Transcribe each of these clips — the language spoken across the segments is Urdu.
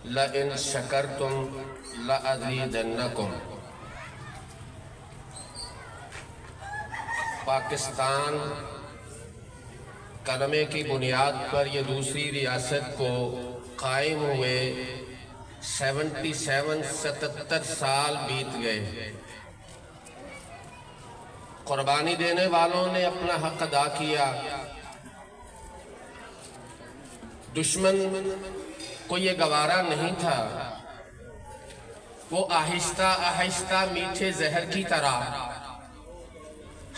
لئن شکرتم لأزیدنکم۔ پاکستان کلمے کی بنیاد پر یہ دوسری ریاست کو قائم ہوئے 77 سال بیت گئے۔ قربانی دینے والوں نے اپنا حق ادا کیا۔ دشمن کو یہ گوارا نہیں تھا، وہ آہستہ آہستہ میٹھے زہر کی طرح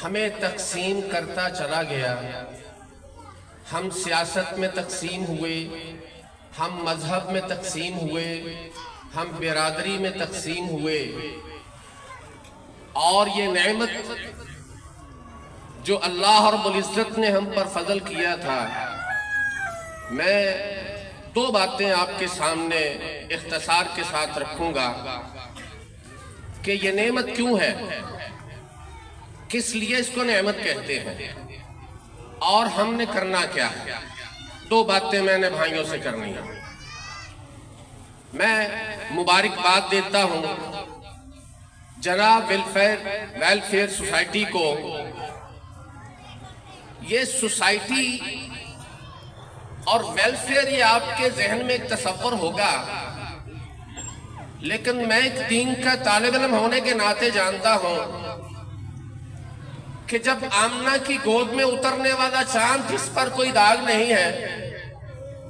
ہمیں تقسیم کرتا چلا گیا۔ ہم سیاست میں تقسیم ہوئے، ہم مذہب میں تقسیم ہوئے، ہم برادری میں تقسیم ہوئے، اور یہ نعمت جو اللہ رب العزت نے ہم پر فضل کیا تھا، میں دو باتیں آپ کے سامنے اختصار کے ساتھ رکھوں گا کہ یہ نعمت کیوں ہے، کس لیے اس کو نعمت کہتے ہیں، اور ہم نے کرنا کیا ہے۔ دو باتیں میں نے بھائیوں سے کرنی ہیں۔ میں مبارکباد دیتا ہوں جناب ویلفیئر سوسائٹی کو۔ یہ سوسائٹی اور ویلفیئر یہ آپ کے ذہن میں ایک تصور ہوگا، لیکن میں ایک دین کا طالب علم ہونے کے ناطے جانتا ہوں کہ جب آمنہ کی گود میں اترنے والا چاند جس پر کوئی داغ نہیں ہے،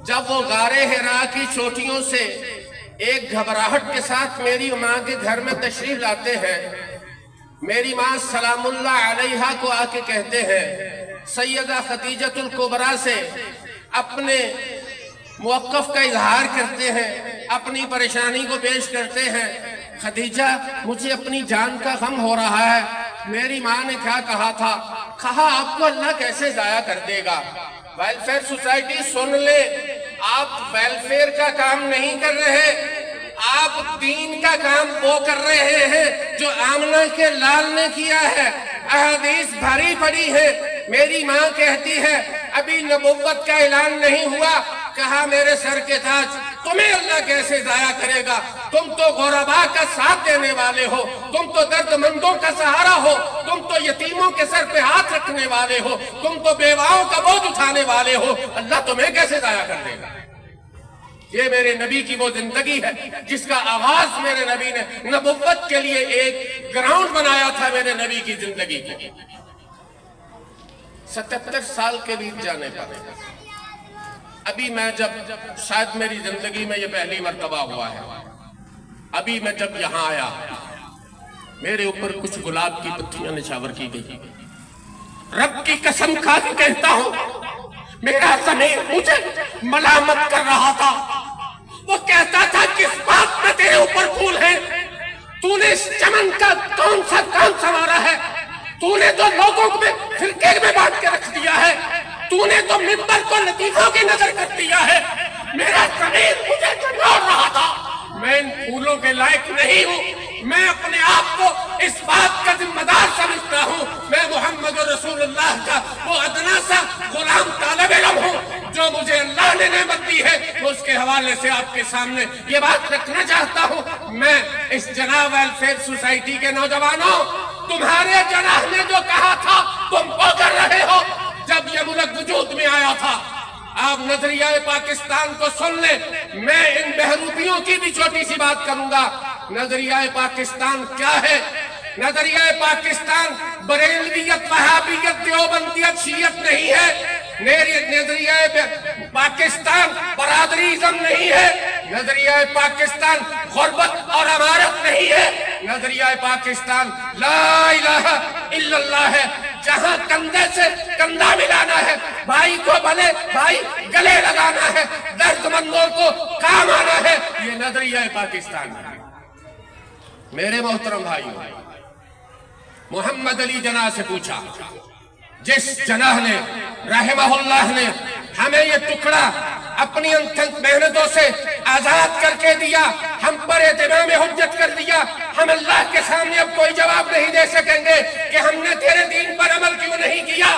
جب وہ غار حرا کی چوٹیوں سے ایک گھبراہٹ کے ساتھ میری ماں کے گھر میں تشریف لاتے ہیں، میری ماں سلام اللہ علیہا کو آ کے کہتے ہیں، سیدہ خدیجۃ الکبریٰ سے اپنے موقف کا اظہار کرتے ہیں، اپنی پریشانی کو پیش کرتے ہیں، خدیجہ مجھے اپنی جان کا غم ہو رہا ہے۔ میری ماں نے کیا کہا تھا؟ کہا آپ کو اللہ کیسے ضائع کر دے گا۔ ویلفیئر سوسائٹی سن لے، آپ ویلفیئر کا کام نہیں کر رہے، آپ دین کا کام وہ کر رہے ہیں جو آمنہ کے لال نے کیا ہے۔ احادیث بھری پڑی ہے۔ میری ماں کہتی ہے ابھی نبوت کا اعلان نہیں ہوا، کہا میرے سر کے تاج تمہیں اللہ کیسے ضائع کرے گا، تم تو غرباء کا ساتھ دینے والے ہو، تم تو درد مندوں کا سہارا ہو، تم تو یتیموں کے سر پہ ہاتھ رکھنے والے ہو، تم تو بیواؤں کا بوجھ اٹھانے والے ہو، اللہ تمہیں کیسے ضائع کر دے گا۔ یہ میرے نبی کی وہ زندگی ہے جس کا آغاز میرے نبی نے نبوت کے لیے ایک گراؤنڈ بنایا تھا میرے نبی کی زندگی کی۔ 77 سال کے بیت جانے پر ابھی میں جب شاید میری زندگی میں یہ پہلی مرتبہ ہوا ہے، ابھی میں جب یہاں آیا میرے اوپر کچھ گلاب کی پتیاں نچھاور کی گئی۔ رب کی قسم کھا کے کہتا ہوں میرا ضمیر مجھے ملامت کر رہا تھا، وہ کہتا تھا کس بات میں تیرے اوپر پھول ہیں، تو نے اس چمن کا کون سا کام سنوارا ہے، تو نے تو لوگوں کو فرقے میں بانٹ کے رکھ دیا ہے، تو نے تو منبر کو لطیفوں کی نظر کر دیا ہے۔ میرا ضمیر مجھے جھنجھوڑ رہا تھا، میں ان پھولوں کے لائق نہیں ہوں، میں اپنے آپ کو اس بات کا ذمہ دار سمجھتا ہوں، میں محمد رسول اللہ کا وہ ادنا سا غلام طالب علم ہوں جو مجھے اللہ نے نعمت دی ہے۔ تو اس کے حوالے سے آپ کے سامنے یہ بات رکھنا چاہتا ہوں، میں اس جناب ویلفیئر سوسائٹی کے نوجوانوں، تمہارے جناح نے جو کہا تھا تم وہ کر رہے ہو۔ جب یہ ملک وجود میں آیا تھا، آپ نظریہ پاکستان کو سن لیں، میں ان بہروپیوں کی بھی چھوٹی سی بات کروں گا۔ نظریہ پاکستان کیا ہے؟ نظریہ پاکستان بریلویت، وہابیت، دیوبندیت، شیعت نہیں ہے۔ نظریہ پاکستان برادریزم نہیں ہے۔ نظریہ پاکستان غربت اور امارت نہیں ہے۔ نظریہ پاکستان لا الہ الا اللہ ہے، جہاں کندھے سے کندھا ملانا ہے، بھائی کو بھلے بھائی گلے لگانا ہے، درد مندوں کو کام آنا ہے، یہ نظریہ پاکستان ہے۔ میرے محترم بھائیو، محمد علی جناح سے پوچھا، جس جناح نے رحمہ اللہ نے ہمیں یہ ٹکڑا اپنی انتھک محنتوں سے آزاد کر کے دیا، ہم پر اتمام حجت کر دیا، ہم اللہ کے سامنے اب کوئی جواب نہیں دے سکیں گے کہ ہم نے تیرے دین پر عمل کیوں نہیں کیا۔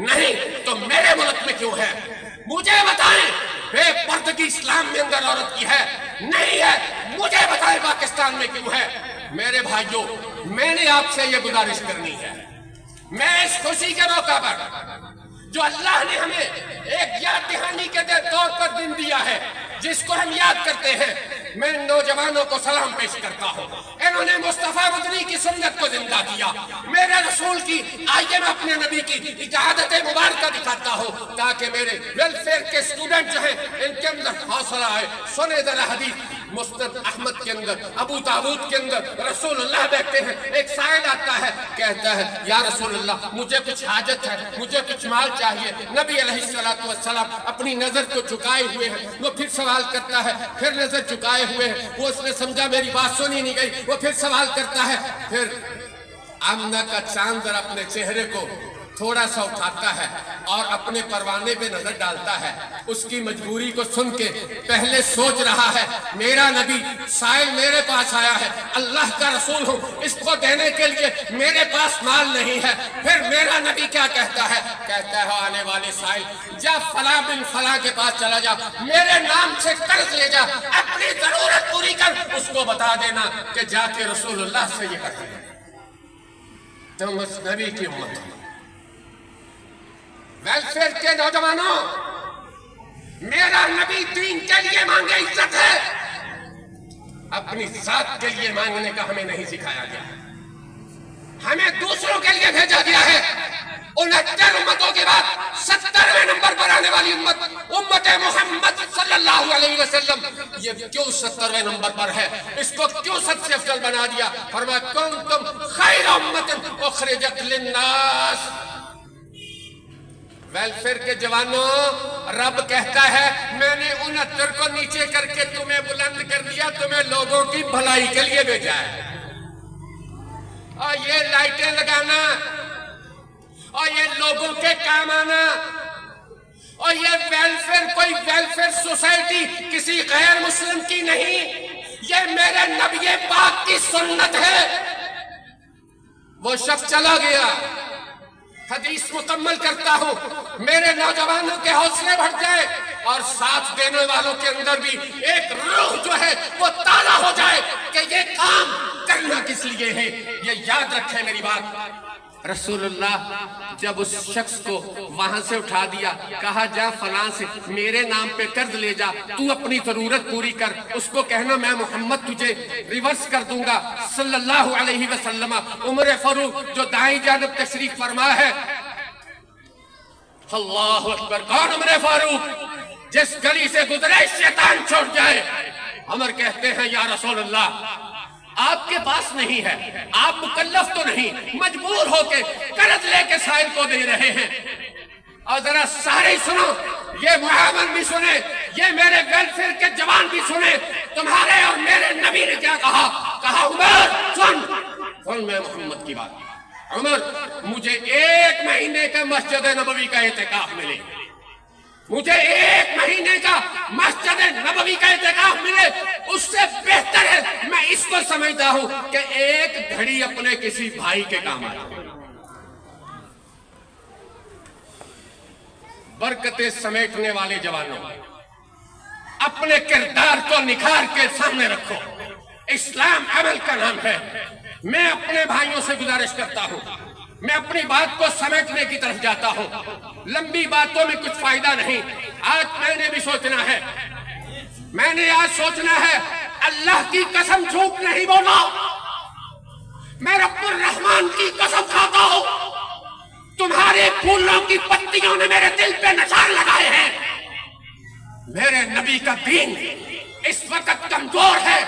نہیں تو میرے ملک میں کیوں ہے؟ مجھے بتائیں بے پردگی اسلام میں اندر عورت کی ہے؟ نہیں ہے، مجھے بتائیں پاکستان میں کیوں ہے؟ میرے بھائیوں، میں نے آپ سے یہ گزارش کرنی ہے، میں اس خوشی کے موقع پر جو اللہ نے ہمیں ایک یاد دہانی کے طور پر دن دیا ہے جس کو ہم یاد کرتے ہیں، میں نوجوانوں کو سلام پیش کرتا ہوں۔ انہوں نے مصطفیٰ مدنی کی سنت کو زندہ کیا، میرے رسول کی، آئیے میں اپنے نبی کی اجازت مبارکہ دکھاتا ہوں تاکہ میرے ویلفیئر کے اسٹوڈنٹ جو ہیں ان کے اندر حوصلہ آئے۔ سنے ذرا حدیث مسند احمد کے اندر، ابو داؤد کے اندر رسول اللہ بیٹھتے ہیں، ایک سائل آتا ہے، کہتا ہے یا رسول اللہ مجھے کچھ حاجت ہے، مجھے کچھ مال چاہیے۔ نبی علیہ السلام اپنی نظر کو جھکائے ہوئے ہیں، وہ پھر سوال کرتا ہے، پھر نظر جھکائے ہوئے ہیں، وہ اس نے سمجھا میری بات سنی نہیں گئی، وہ پھر سوال کرتا ہے، پھر آمنہ کا چاند ذرا اپنے چہرے کو تھوڑا سا اٹھاتا ہے اور اپنے پروانے پہ نظر ڈالتا ہے۔ اس کی مجبوری کو سن کے پہلے سوچ رہا ہے میرا نبی سائل میرے پاس آیا ہے، اللہ کا رسول ہوں، اس کو دینے کے لیے میرے پاس مال نہیں ہے۔ پھر میرا نبی کیا کہتا ہے؟ کہتا ہے آنے والے سائل جا فلاں بن فلاں کے پاس چلا جا، میرے نام سے قرض لے جا، اپنی ضرورت پوری کر، اس کو بتا دینا کہ جا کے رسول اللہ سے یہ کرتے ہیں۔ تم اس نبی کی امت ہو۔ ویلفیئر کے نوجوانوں، میرا نبی دین کے لیے مانگے عزت ہے، اپنی ذات کے لیے مانگنے کا ہمیں نہیں سکھایا گیا، ہمیں دوسروں کے لیے بھیجا گیا ہے۔ 69 امتوں کے بعد 70ویں نمبر پر آنے والی امت محمد صلی اللہ علیہ وسلم، یہ کیوں 70ویں نمبر پر ہے؟ اس کو کیوں سب سے افضل بنا دیا؟ فرمایا کنتم خیر امت اخرجت للناس۔ ویلفیئر کے جوانوں، رب کہتا ہے میں نے 69 کو نیچے کر کے تمہیں بلند کر دیا، تمہیں لوگوں کی بھلائی کے لیے بھیجا ہے۔ اور یہ لائٹیں لگانا اور یہ لوگوں کے کام آنا اور یہ ویلفیئر کوئی ویلفیئر سوسائٹی کسی غیر مسلم کی نہیں، یہ میرے نبی پاک کی سنت ہے۔ وہ شخص چلا گیا، حدیث مکمل کرتا ہوں، میرے نوجوانوں کے حوصلے بڑھ جائے اور ساتھ دینے والوں کے اندر بھی ایک روح جو ہے وہ تازہ ہو جائے کہ یہ کام کرنا کس لیے ہے۔ یہ یاد رکھیں میری بات، رسول اللہ جب اس شخص کو وہاں سے اٹھا دیا، کہا جا فلاں سے میرے نام پہ قرض لے جا، تو اپنی ضرورت پوری کر، اس کو کہنا میں محمد تجھے ریورس کر دوں گا صلی اللہ علیہ وسلم۔ عمر فاروق جو دائیں جانب تشریف فرما ہے، اللہ اکبر، کون عمر فاروق؟ جس گلی سے گزرے شیطان چھوڑ جائے۔ عمر کہتے ہیں یا رسول اللہ آپ کے پاس نہیں ہے، آپ مکلف تو نہیں، مجبور ہو کے قرض لے کے سائل کو دے رہے ہیں۔ اور ذرا سارے سنو، یہ معاون بھی سنے، یہ میرے ویلفیئر کے جوان بھی سنے، تمہارے اور میرے نبی نے کیا کہا؟ کہا عمر سن میں محمد کی بات، عمر مجھے 1 مہینے کا مسجد نبوی کا اعتکاف ملے، مجھے 1 مہینے کا مسجد نبوی کا اعتکاف ملے، اس سے بہتر ہے میں اس کو سمجھتا ہوں کہ 1 گھڑی اپنے کسی بھائی کے کام آئے۔ برکتیں سمیٹنے والے جوانوں، اپنے کردار کو نکھار کے سامنے رکھو، اسلام عمل کا نام ہے۔ میں اپنے بھائیوں سے گزارش کرتا ہوں، میں اپنی بات کو سمیٹنے کی طرف جاتا ہوں، لمبی باتوں میں کچھ فائدہ نہیں۔ آج میں نے بھی سوچنا ہے، میں نے آج سوچنا ہے، اللہ کی قسم جھوٹ نہیں بولا، میں رب الرحمن کی قسم کھاتا ہوں، تمہارے پھولوں کی پتیوں نے میرے دل پہ نشان لگائے ہیں۔ میرے نبی کا دین اس وقت کمزور ہے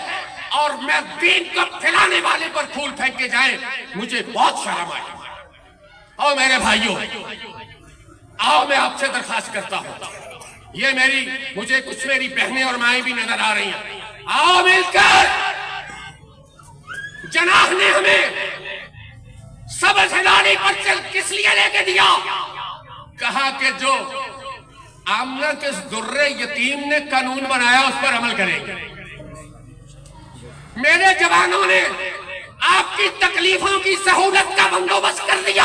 اور میں دین کو پھیلانے والے پر پھول پھینک کے جائیں مجھے بہت شرم آئی۔ آؤ میرے بھائیوں، آؤ میں آپ سے درخواست کرتا ہوں، یہ مجھے کچھ میری بہنیں اور مائیں بھی نظر آ رہی ہیں، آؤ مل کر، جناح نے ہمیں سبز ہلالی پر کس لیے لے کے دیا؟ کہا کہ جو آمنہ کے درے یتیم نے قانون بنایا اس پر عمل کریں گے۔ میرے جوانوں نے آپ کی تکلیفوں کی سہولت کا بندوبست کر دیا،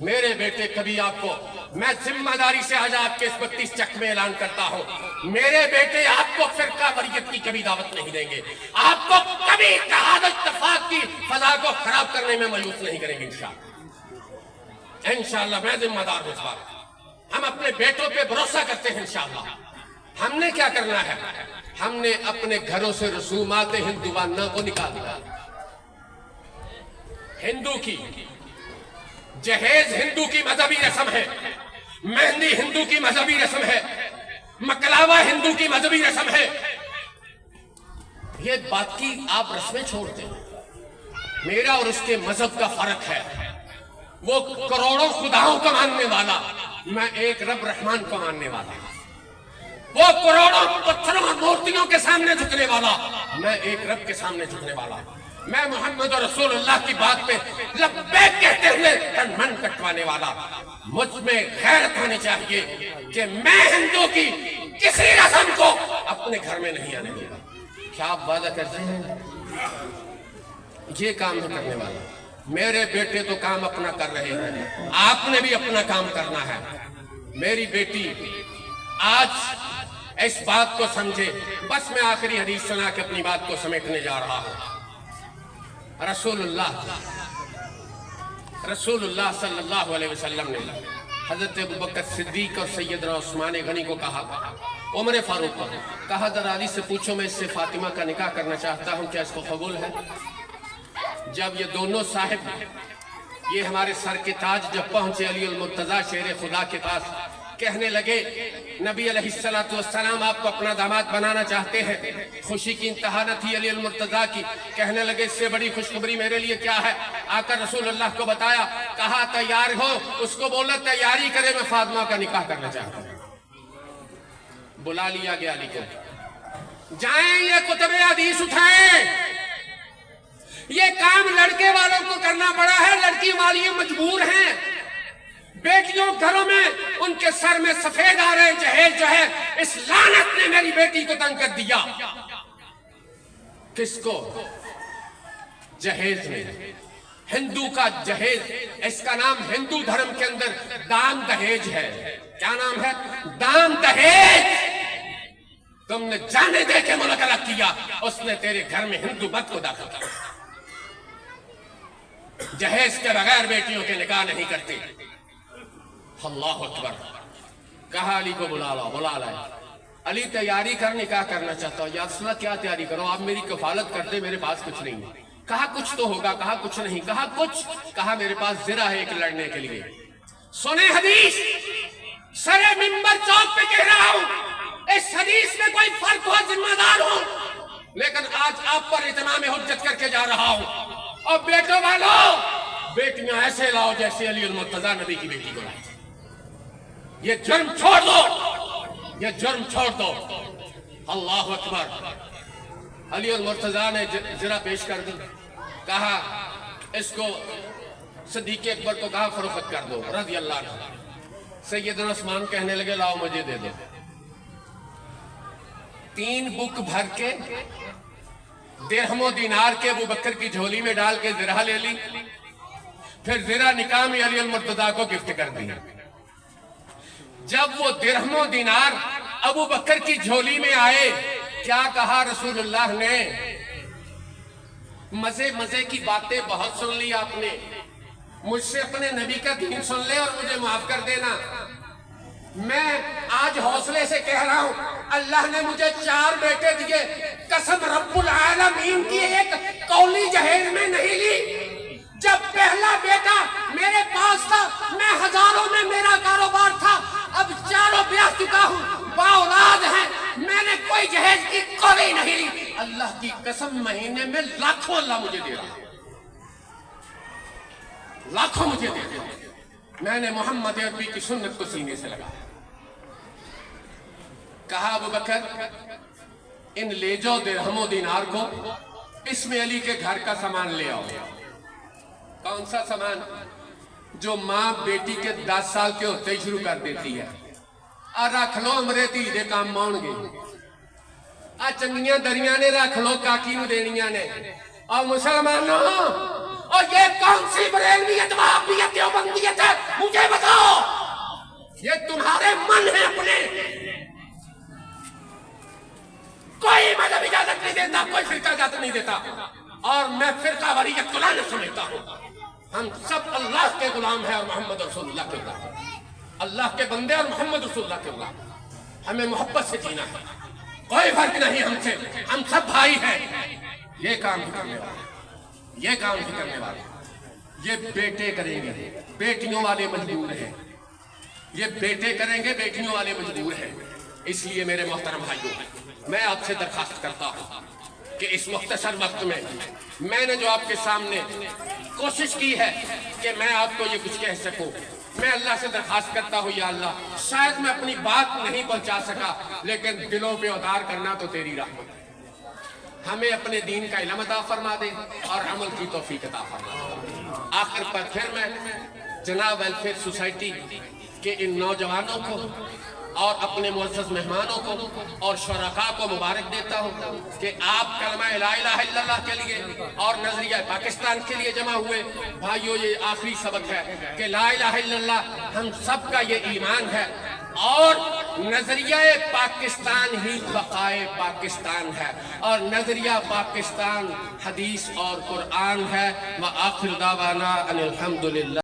میرے بیٹے کبھی آپ کو میں ذمہ داری سے آج آپ کے اس 32 چک میں اعلان کرتا ہوں، میرے بیٹے آپ کو فرقہ واریت کی کبھی دعوت نہیں دیں گے، آپ کو کبھی اتحاد اتفاق کی فضا کو خراب کرنے میں مایوس نہیں کریں گے انشاءاللہ۔ انشاءاللہ میں ذمہ دار ہوں اس بات، ہم اپنے بیٹوں پہ بھروسہ کرتے ہیں انشاءاللہ۔ ہم نے کیا کرنا ہے؟ ہم نے اپنے گھروں سے رسومات ہندوانہ کو نکال دیا۔ ہندو کی جہیز ہندو کی مذہبی رسم ہے، مہندی ہندو کی مذہبی رسم ہے، مکلاوا ہندو کی مذہبی رسم ہے۔ یہ بات کی آپ رسمیں چھوڑتے ہیں، میرا اور اس کے مذہب کا فرق ہے، وہ کروڑوں خداؤں کو ماننے والا، میں ایک رب رحمان کو ماننے والا، وہ کروڑوں پتھروں اور مورتیوں کے سامنے جھکنے والا، میں ایک رب کے سامنے جھکنے والا، میں محمد رسول اللہ کی بات پہ لبیک کہتے ہوئے تن من کٹوانے والا۔ مجھ میں غیرت ہونی چاہیے کہ میں ہندو کی کسی رسم کو اپنے گھر میں نہیں آنے دے گا۔ کیا آپ وعدہ کرتے ہیں؟ یہ کام نہیں کرنے والا۔ میرے بیٹے تو کام اپنا کر رہے ہیں، آپ نے بھی اپنا کام کرنا ہے۔ میری بیٹی آج اس بات کو سمجھے، بس میں آخری حدیث سنا کے اپنی بات کو سمیٹنے جا رہا ہوں۔ رسول اللہ صلی اللہ علیہ وسلم نے حضرت ابوبکر صدیق اور سیدنا عثمان غنی کو کہا، عمر فاروق کو کہا، ذرا علی سے پوچھو میں اس سے فاطمہ کا نکاح کرنا چاہتا ہوں، کیا اس کو قبول ہے؟ جب یہ دونوں صاحب یہ ہمارے سر کے تاج جب پہنچے علی المرتضیٰ شیر خدا کے پاس، کہنے لگے نبی علیہ السلام آپ کو اپنا داماد بنانا چاہتے ہیں۔ خوشی کی انتہا نہ تھی علی المرتضیٰ کی، کہنے لگے اس سے بڑی خوشخبری میرے لیے کیا ہے؟ آ کر رسول اللہ کو بتایا، کہا تیار ہو، اس کو بولا تیاری کرے، میں فاطمہ کا نکاح کرنا چاہتا ہوں۔ بلا لیا گیا علی کو، جائیں یہ کتب حدیث اٹھائیں، یہ کام لڑکے والوں کو کرنا پڑا ہے، لڑکی والیاں مجبور ہیں، بیٹیوں گھروں میں ان کے سر میں سفید آ رہے، جہیز جو ہے اس لعنت نے میری بیٹی کو تنگ کر دیا۔ کس کو؟ جہیز نے، ہندو کا جہیز، اس کا نام ہندو دھرم کے اندر دام دہیج ہے۔ کیا نام ہے؟ دام دہیج۔ تم نے جانے دے کے منقلہ کیا، اس نے تیرے گھر میں ہندو مت کو داخل کیا۔ جہیز کے بغیر بیٹیوں کے نکاح نہیں کرتے۔ اللہ اکبر۔ کہا علی کو بلا لائے۔ علی تیاری کر، نکاح کرنا چاہتا ہوں۔ یا رسول اللہ کیا تیاری کرو، آپ میری کفالت کر دے، میرے پاس کچھ نہیں۔ کہا کچھ تو ہوگا، کہا کچھ نہیں، کہا کچھ، کہا میرے پاس زرہ ہے ایک لڑنے کے لیے۔ سنیں حدیث، سر منبر چوک پہ کہہ رہا ہوں، اس حدیث میں کوئی فرق ہو ذمہ دار ہوں، لیکن آج آپ پر اتمام حجت کر کے جا رہا ہوں۔ اور بیٹوں والوں، بیٹیاں ایسے لاؤ جیسے علی المرتضیٰ نبی کی بیٹی کو لائی۔ یہ جرم چھوڑ دو، یہ جرم چھوڑ دو۔ اللہ اکبر۔ علی المرتضیٰ نے زرہ پیش کر دی، کہا اس کو صدیق اکبر کو کہا فروخت کر دو رضی اللہ عنہ۔ سیدنا عثمان کہنے لگے لاؤ مجھے دے دو۔ 3 بک بھر کے درہم و دینار کے ابوبکر کی جھولی میں ڈال کے زرہ لے لی، پھر زرہ نکاح میں علی المرتضیٰ کو گفٹ کر دی۔ جب وہ درہم و دینار ابوبکر کی جھولی میں آئے، کیا کہا رسول اللہ نے؟ مزے کی باتیں بہت سن لی آپ نے، مجھ سے اپنے نبی کا دین سن لے اور مجھے معاف کر دینا۔ میں آج حوصلے سے کہہ رہا ہوں، اللہ نے مجھے 4 بیٹے دیے، قسم رب العالمین کی ایک قولی جہیز میں نہیں لی۔ جب پہلا بیٹا میرے پاس تھا، میں ہزاروں میں میرا کاروبار تھا، اب 4 بیاہ چکا ہوں، بااولاد ہیں، میں نے کوئی جہیز کی قولی نہیں لی۔ اللہ کی قسم مہینے میں لاکھوں اللہ مجھے دے رہا ہے، لاکھوں مجھے دے رہا ہے۔ میں نے محمد عربی کی سنت کو سینے سے لگا۔ کہا ابوبکر ان لے جاؤ درہم و دینار کو، اس میں علی کے گھر کا سامان لے آؤ۔ کون سا سامان؟ جو ماں بیٹی کے 10 سال کے ہوتے ہی شروع کر دیتی ہے، اور رکھ لو امرے تھی دے کام ماؤں گے، چنگیاں دریاں نے رکھ لو کاکی نو دینیاں نے۔ اور مسلمانوں اور یہ کون سی بریلویت وہابیت دیوبندیت ہے مجھے بتاؤ؟ یہ تمہارے من ہیں اپنے، کوئی مذہب اجازت نہیں دیتا، کوئی فرقہ اجازت نہیں دیتا، اور میں فرقہ واریت کو لعنت سمجھتا ہوں۔ ہم سب اللہ کے غلام ہیں اور محمد رسول اللہ کے غلام، اللہ کے بندے اور محمد رسول اللہ کے غلام۔ ہمیں محبت سے جینا ہے، کوئی فرق نہیں ہم سے، ہم سب بھائی ہیں۔ یہ کام بھی کرنے والے، یہ کام بھی کرنے والے، یہ بیٹے کریں گے، بیٹیوں والے مجبور ہیں، یہ بیٹے کریں گے، بیٹیوں والے مجبور ہیں۔ اس لیے میرے محترم بھائیوں، میں آپ سے درخواست کرتا ہوں کہ اس مختصر وقت میں نے جو آپ کے سامنے کوشش کی ہے کہ میں آپ کو یہ کچھ کہہ سکوں، میں اللہ سے درخواست کرتا ہوں یا اللہ، شاید میں اپنی بات نہیں پہنچا سکا، لیکن دلوں پہ اتار کرنا تو تیری رحمت ہے۔ ہمیں اپنے دین کا علم عطا فرما دے اور عمل کی توفیق عطا فرما دے۔ آخر پر پھر میں جناب ویلفیئر سوسائٹی کے ان نوجوانوں کو اور اپنے معزز مہمانوں کو اور شرکاء کو مبارک دیتا ہوں کہ آپ کلمہ لا الہ الا اللہ کے لیے اور نظریہ پاکستان کے لیے جمع ہوئے۔ بھائیو، یہ آخری سبق ہے کہ لا الہ الا اللہ ہم سب کا یہ ایمان ہے، اور نظریہ پاکستان ہی بقائے پاکستان ہے، اور نظریہ پاکستان حدیث اور قرآن ہے۔ وآخر دعوانا ان الحمدللہ۔